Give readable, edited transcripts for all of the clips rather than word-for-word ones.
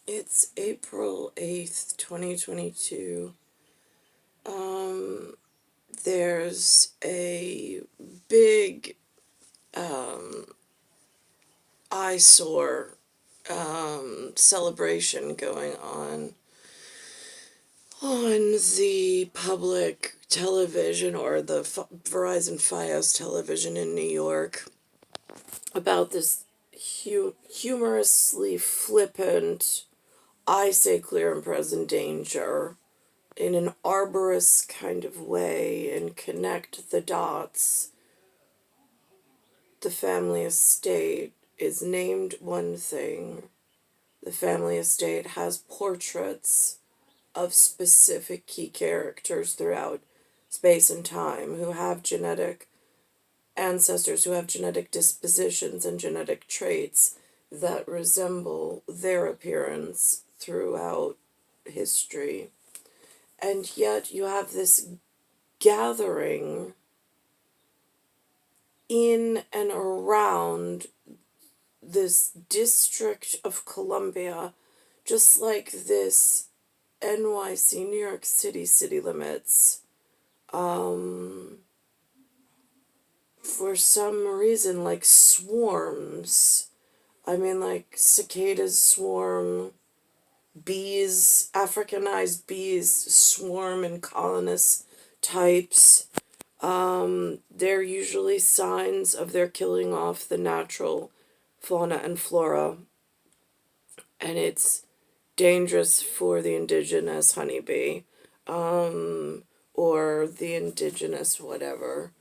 It's April 8th, 2022. There's a big eyesore celebration going on the public television, or the Verizon Fios television in New York, about this humorously flippant, I say clear and present danger, in an arborous kind of way, and connect the dots. The family estate is named one thing. The family estate has portraits of specific key characters throughout space and time who have genetic ancestors, who have genetic dispositions and genetic traits that resemble their appearance throughout history. And yet you have this gathering in and around this District of Columbia, just like this NYC, New York City, city limits, for some reason, like swarms. I mean, like cicadas swarm, bees, Africanized bees swarm in colonist types. They're usually signs of their killing off the natural fauna and flora, and it's dangerous for the indigenous honeybee, or the indigenous whatever.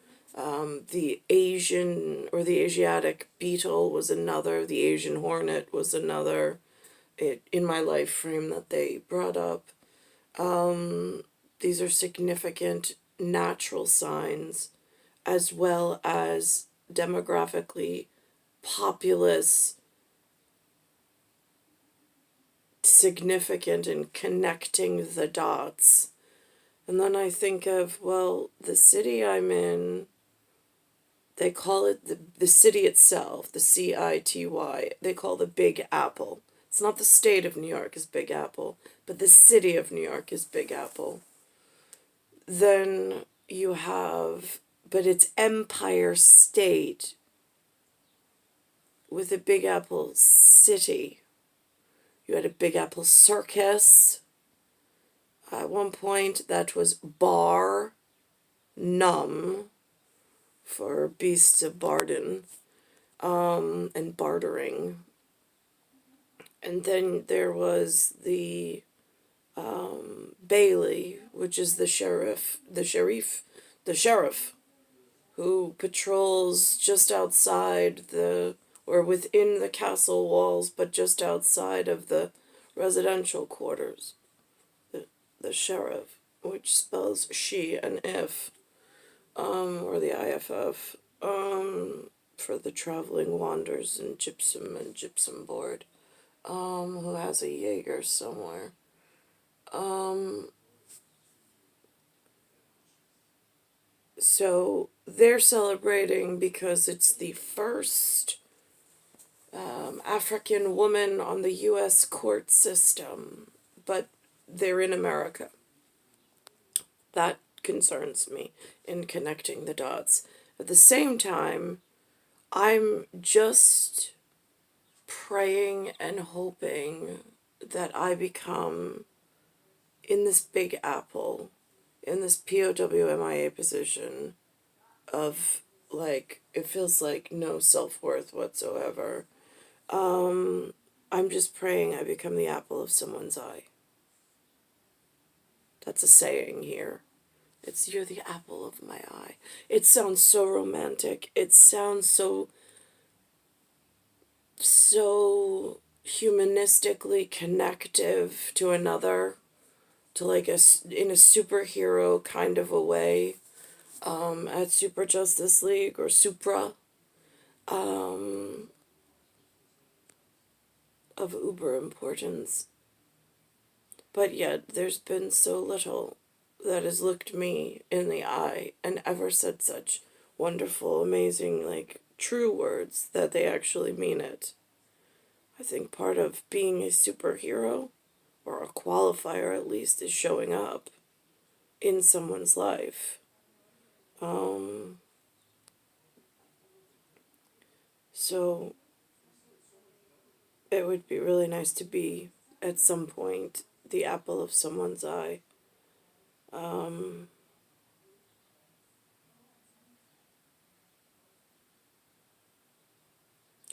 The Asian or the Asiatic beetle was another. The Asian hornet was another. In my life frame that they brought up. These are significant natural signs, as well as demographically populous, significant in connecting the dots. And then I think of, well, the city I'm in, they call it the city itself, the CITY, they call the Big Apple. It's not the state of New York is Big Apple, but the city of New York is Big Apple. Then you have, but it's Empire State with a Big Apple City. You had a Big Apple Circus. At one point, that was Bar Num, for beasts of Barden, and bartering. And then there was the Bailey, which is the sheriff, who patrols just outside or within the castle walls, but just outside of the residential quarters. The sheriff, which spells she and if, or the IFF, for the traveling wanders and gypsum board, who has a Jaeger somewhere. So they're celebrating because it's the first African woman on the U.S. court system, but they're in America. That concerns me in connecting the dots. At the same time, I'm just praying and hoping that I become, in this Big Apple, in this POWMIA position of, like, it feels like no self-worth whatsoever. I'm just praying I become the apple of someone's eye. That's a saying here. It's, you're the apple of my eye. It sounds so romantic. It sounds so humanistically connective to another, to like in a superhero kind of a way, at Super Justice League or Supra, of uber importance. But yet there's been so little that has looked me in the eye and ever said such wonderful, amazing, like, true words that they actually mean it. I think part of being a superhero, or a qualifier at least, is showing up in someone's life. So it would be really nice to be, at some point, the apple of someone's eye.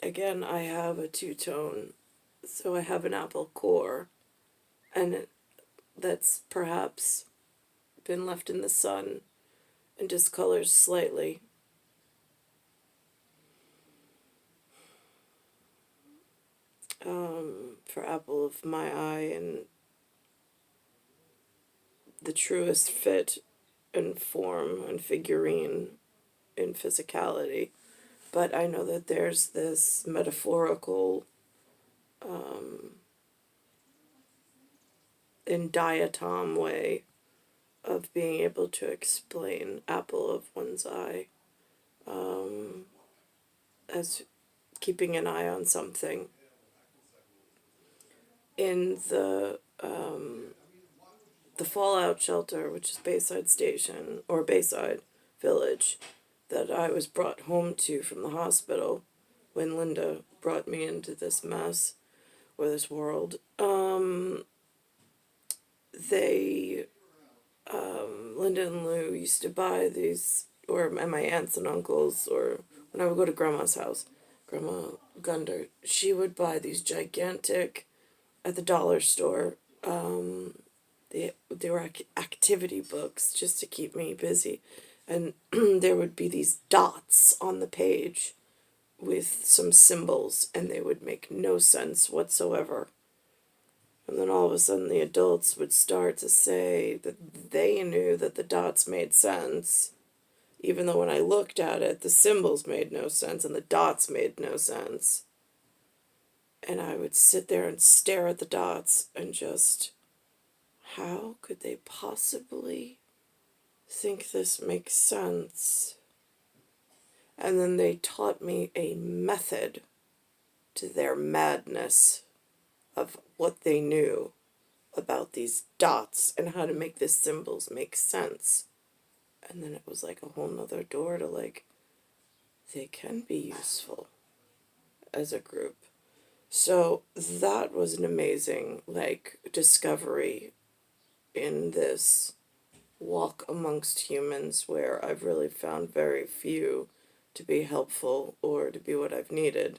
Again, I have a two-tone, so I have an apple core, and that's perhaps been left in the sun and discolors slightly. For apple of my eye, and the truest fit and form and figurine in physicality. But I know that there's this metaphorical in diatom way of being able to explain apple of one's eye as keeping an eye on something. In the fallout shelter, which is Bayside Station, or Bayside Village, that I was brought home to from the hospital when Linda brought me into this mess, or this world, they, Linda and Lou used to buy these, or my aunts and uncles, or when I would go to Grandma's house, Grandma Gunder, she would buy these gigantic, at the dollar store, they were activity books just to keep me busy. And there would be these dots on the page with some symbols, and they would make no sense whatsoever. And then all of a sudden the adults would start to say that they knew that the dots made sense, even though when I looked at it, the symbols made no sense and the dots made no sense. And I would sit there and stare at the dots and just, how could they possibly think this makes sense? And then they taught me a method to their madness of what they knew about these dots and how to make the symbols make sense. And then it was like a whole nother door to, like, they can be useful as a group. So that was an amazing, like, discovery in this walk amongst humans, where I've really found very few to be helpful or to be what I've needed.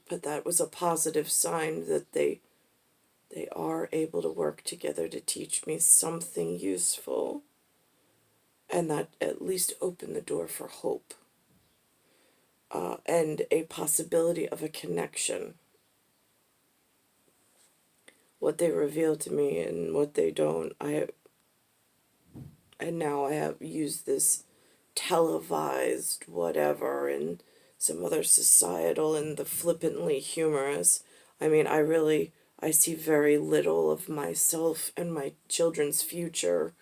But that was a positive sign that they are able to work together to teach me something useful, and that at least opened the door for hope, and a possibility of a connection. What they reveal to me and what they don't, and now I have used this televised whatever and some other societal and the flippantly humorous. I mean, I see very little of myself and my children's future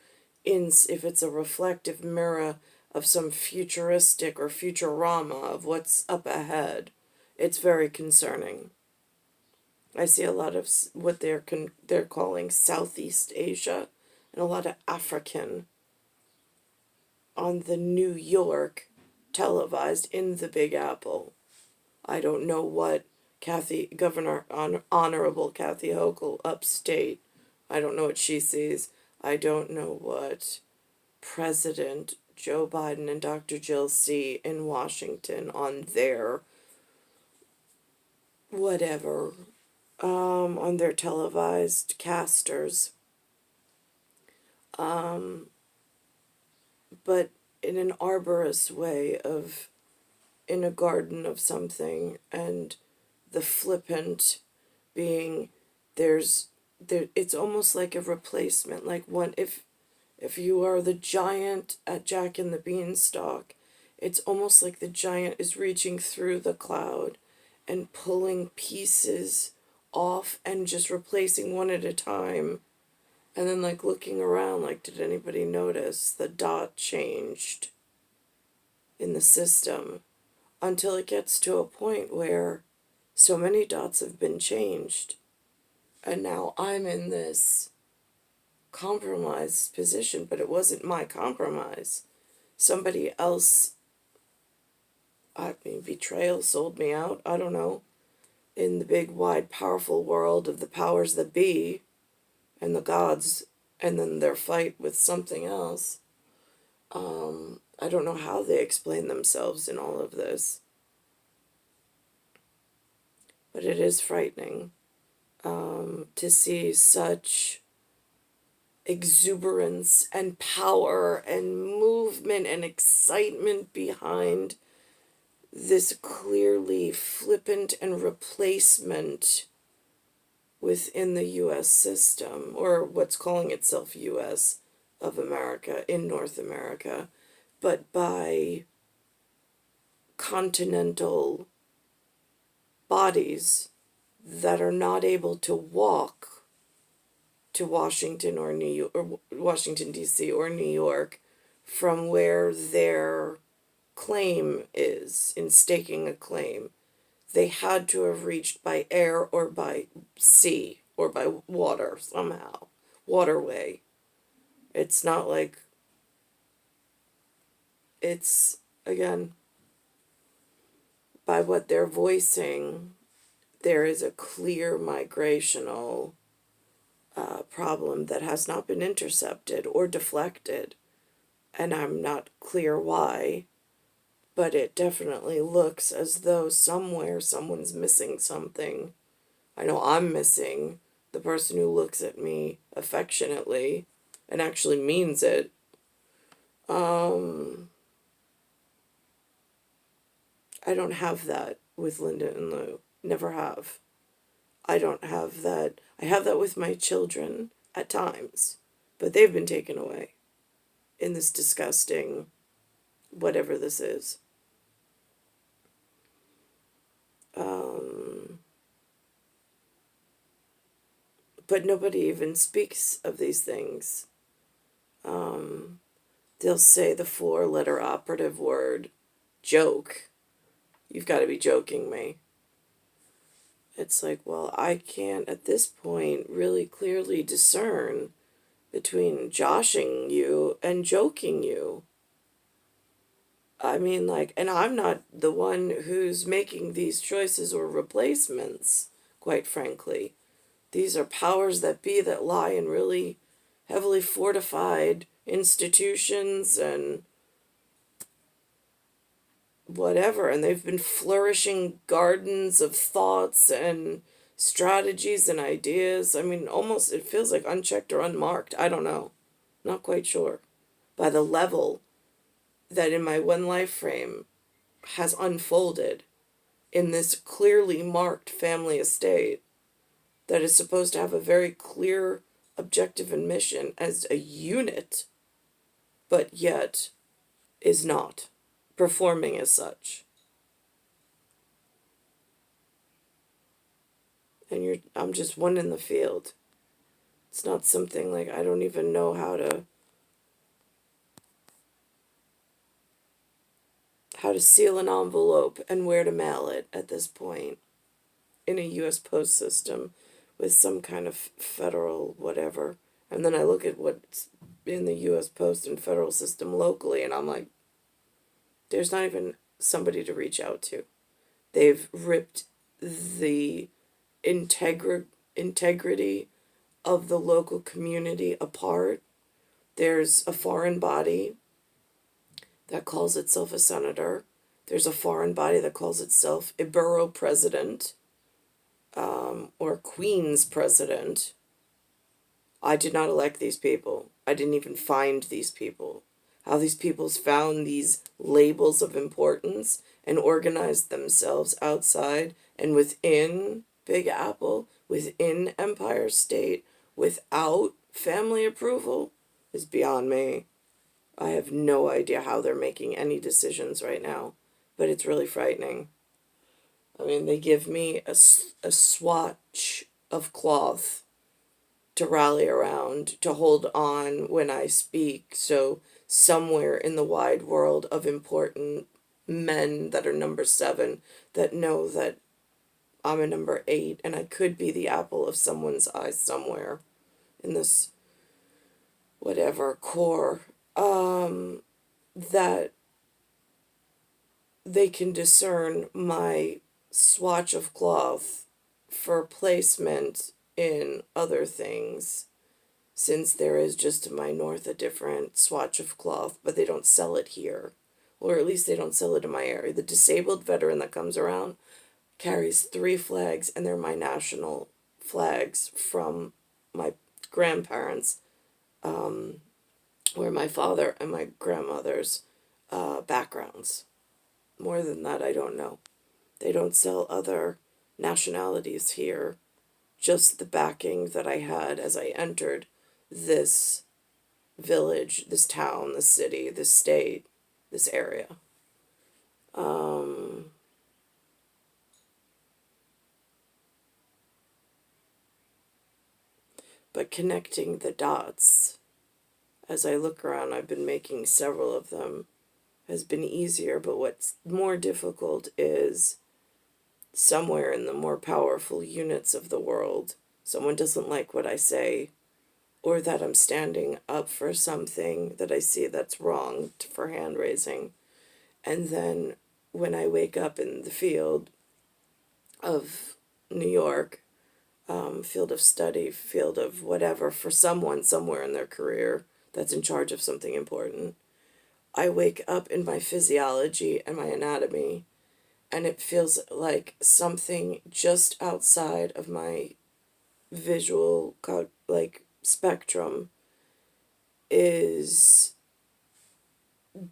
in, if it's a reflective mirror of some futuristic or futurama of what's up ahead. It's very concerning. I see a lot of what they're calling Southeast Asia, and a lot of African on the New York televised in the Big Apple. I don't know what Honorable Kathy Hochul upstate, I don't know what she sees. I don't know what President Joe Biden and Dr. Jill see in Washington on their whatever, on their televised casters. But in an arborous way of, in a garden of something, and the flippant being, it's almost like a replacement, like one, if you are the giant at Jack and the Beanstalk, it's almost like the giant is reaching through the cloud and pulling pieces off and just replacing one at a time, and then, like, looking around like, did anybody notice the dot changed in the system? until it gets to a point where so many dots have been changed, and now I'm in this compromised position, but it wasn't my compromise. Somebody else, I mean, betrayal, sold me out, I don't know, in the big, wide, powerful world of the powers that be and the gods, and then their fight with something else. I don't know how they explain themselves in all of this, but it is frightening to see such exuberance and power and movement and excitement behind this clearly flippant and replacement within the U.S. system, or what's calling itself U.S. of America in North America, but by continental bodies that are not able to walk to Washington or New York, or Washington D.C. or New York, from where their claim is in staking a claim. They had to have reached by air or by sea or by water somehow, waterway. It's not like, it's, again, by what they're voicing, there is a clear migrational problem that has not been intercepted or deflected, and I'm not clear why, but it definitely looks as though somewhere someone's missing something. I know I'm missing the person who looks at me affectionately and actually means it. I don't have that with Linda and Lou. Never have. I don't have that. I have that with my children at times, but they've been taken away in this disgusting whatever this is. But nobody even speaks of these things. They'll say the 4-letter operative word, joke. You've got to be joking me. It's like, well, I can't at this point really clearly discern between joshing you and joking you. I mean, like, and I'm not the one who's making these choices or replacements, quite frankly. These are powers that be that lie in really heavily fortified institutions and whatever, and they've been flourishing gardens of thoughts and strategies and ideas. I mean, almost it feels like unchecked or unmarked. I don't know. Not quite sure. By the level that in my one life frame has unfolded in this clearly marked family estate that is supposed to have a very clear objective and mission as a unit, but yet is not performing as such. And I'm just one in the field. It's not something like I don't even know how to seal an envelope and where to mail it at this point in a U.S. post system with some kind of federal whatever. And then I look at what's in the U.S. post and federal system locally, and I'm like, there's not even somebody to reach out to. They've ripped the integrity of the local community apart. There's a foreign body that calls itself a senator. There's a foreign body that calls itself a borough president, or Queen's president. I did not elect these people. I didn't even find these people. How these peoples found these labels of importance and organized themselves outside and within Big Apple, within Empire State, without family approval is beyond me. I have no idea how they're making any decisions right now, but it's really frightening. I mean, they give me a swatch of cloth to rally around, to hold on when I speak, so somewhere in the wide world of important men that are number 7 that know that I'm a number 8 and I could be the apple of someone's eye somewhere in this whatever core, that they can discern my swatch of cloth for placement in other things, since there is just to my north a different swatch of cloth, but they don't sell it here, or at least they don't sell it in my area. The disabled veteran that comes around carries 3 flags, and they're my national flags from my grandparents, or my father and my grandmother's backgrounds. More than that, I don't know. They don't sell other nationalities here, just the backing that I had as I entered this village, this town, this city, this state, this area. But connecting the dots, as I look around, I've been making several of them, has been easier, but what's more difficult is somewhere in the more powerful units of the world, someone doesn't like what I say, or that I'm standing up for something that I see that's wrong for hand raising. And then when I wake up in the field of New York, field of study, field of whatever, for someone somewhere in their career that's in charge of something important, I wake up in my physiology and my anatomy, and it feels like something just outside of my visual spectrum is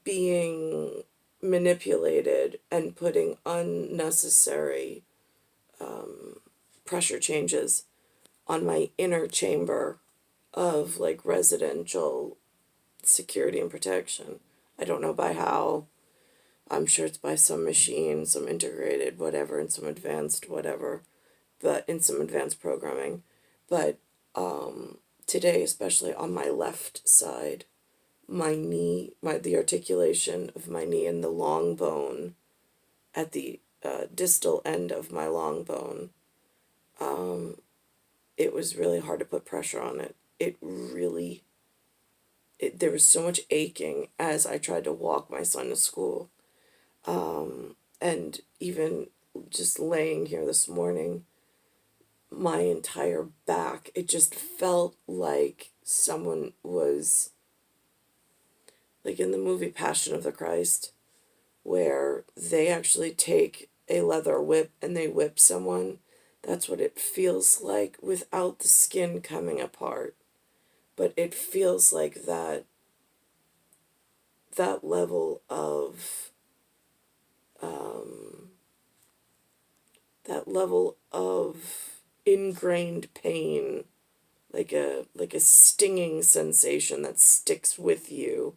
being manipulated and putting unnecessary pressure changes on my inner chamber of like residential security and protection. I don't know by how. I'm sure it's by some machine, some integrated whatever, and some advanced whatever, but in some advanced programming. But today, especially on my left side, my knee, the articulation of my knee and the long bone at the distal end of my long bone, it was really hard to put pressure on it. There was so much aching as I tried to walk my son to school. And even just laying here this morning, my entire back, it just felt like someone was, like in the movie Passion of the Christ, where they actually take a leather whip and they whip someone. That's what it feels like without the skin coming apart. But it feels like that level of ingrained pain, like a stinging sensation that sticks with you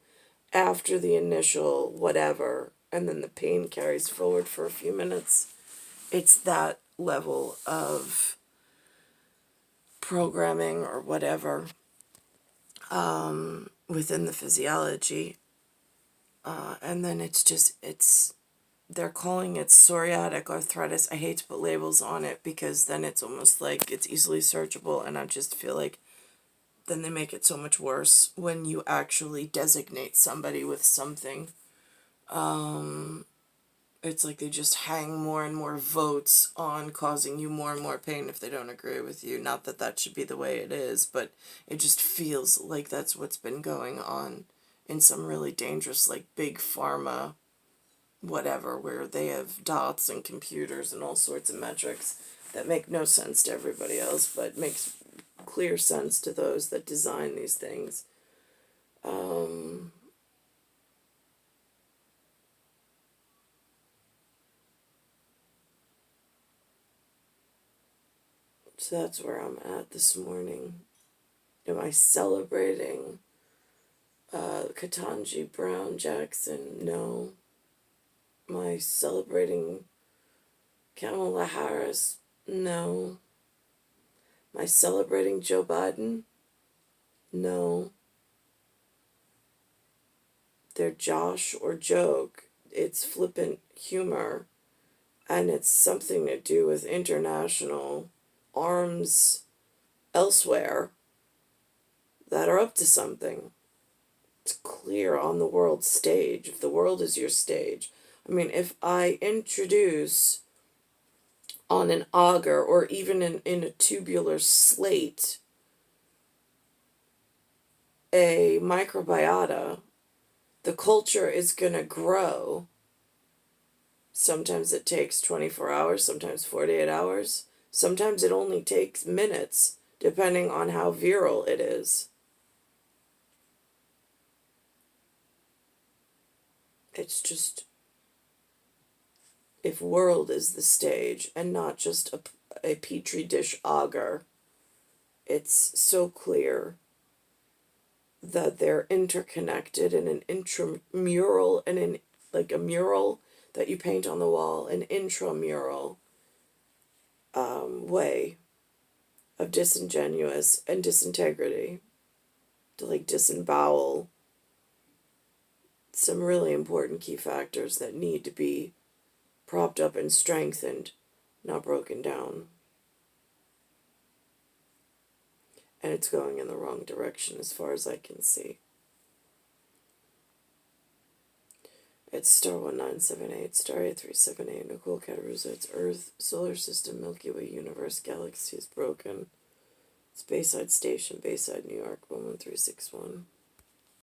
after the initial whatever, and then the pain carries forward for a few minutes. It's that level of programming or whatever within the physiology. And then they're calling it psoriatic arthritis. I hate to put labels on it because then it's almost like it's easily searchable, and I just feel like then they make it so much worse when you actually designate somebody with something. It's like they just hang more and more votes on causing you more and more pain if they don't agree with you. Not that that should be the way it is, but it just feels like that's what's been going on in some really dangerous, like, big pharma whatever, where they have dots and computers and all sorts of metrics that make no sense to everybody else, but makes clear sense to those that design these things. So that's where I'm at this morning. Am I celebrating Ketanji Brown Jackson? No. Am I celebrating Kamala Harris? No. Am I celebrating Joe Biden? No. They're Josh or Joke. it's flippant humor, and it's something to do with international arms elsewhere that are up to something. It's clear on the world stage, if the world is your stage. I mean, if I introduce on an auger or even in a tubular slate a microbiota, the culture is going to grow. Sometimes it takes 24 hours, sometimes 48 hours. Sometimes it only takes minutes, depending on how virile it is. It's just, if world is the stage and not just a petri dish auger, it's so clear that they're interconnected in an intramural and in like a mural that you paint on the wall, an intramural way of disingenuous and disintegrity to like disembowel some really important key factors that need to be propped up and strengthened, not broken down. And it's going in the wrong direction as far as I can see. It's star 1978, star 8378, Nicole, Cattaruzza. It's Earth, solar system, Milky Way, universe, galaxy is broken. It's Bayside Station, Bayside, New York, 11361.